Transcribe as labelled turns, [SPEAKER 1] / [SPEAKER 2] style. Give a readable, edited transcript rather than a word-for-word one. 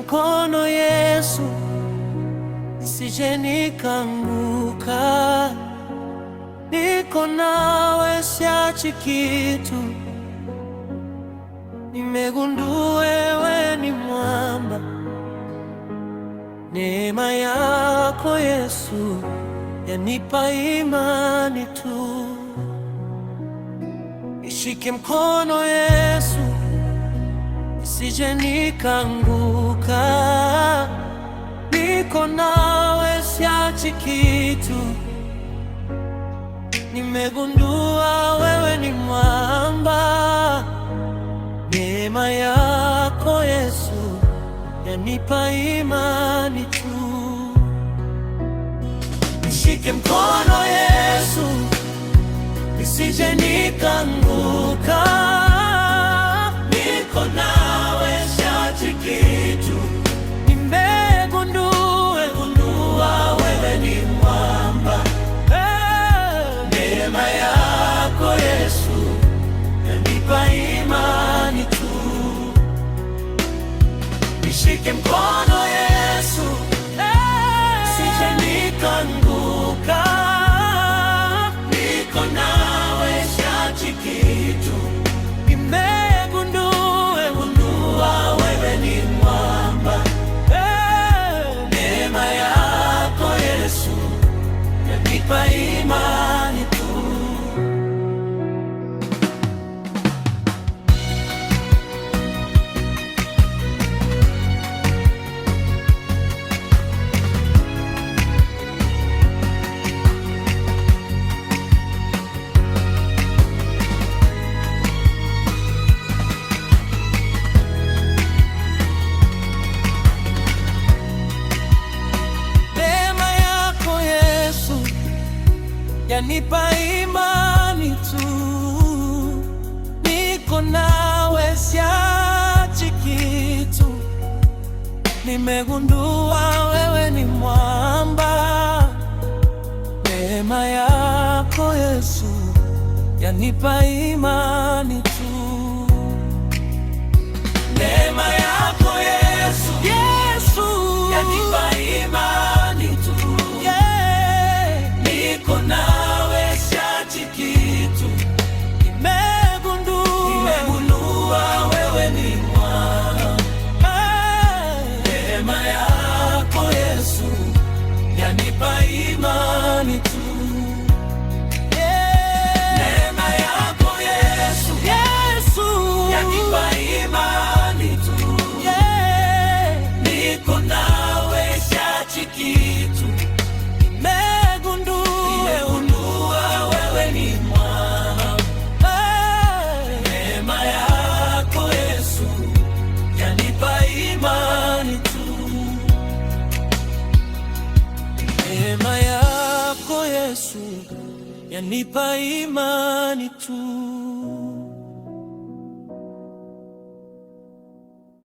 [SPEAKER 1] mkono Yesu, nisije nikaanguka. Niko nawe, siachi kitu. Nimegundua wewe ni mwamba. Neema yako Yesu yanipa imani tu. Nishike mkono Yesu, nisije nikaanguka. Niko nawe, siachi kitu. Nimegundua wewe ni mwamba. Neema yako Yesu yanipa imani tu. Nishike mkono Yesu, nisije nikaanguka. Niko nawe, siachi kitu. Nimegundua wewe ni mwamba. Neema yako Yesu yanipa imani tu. Nishike mkono Yesu, nisije nikaanguka. Niko nawe, siachi kitu. Nimegundua wewe ni mwamba. Neema yako Yesu yanipa imani tu. Yanipa imani tu. Niko nawe, siachi kitu. Nimegundua wewe ni mwamba. Neema yako Yesu yanipa imani tu. Neema yako Yesu, Yesu yanipa imani tu. Niko nawe, siachi kitu. Nimegundua wewe ni mwamba. Neema yako Yesu yanipa imani tu. Neema yako Yesu, Yesu yanipa imani tu. Niko nawe, siachi kitu. Nimegundua wewe ni mwamba. Neema yako Yesu yanipa imani tu. Neema yako Yesu yanipa imani tu.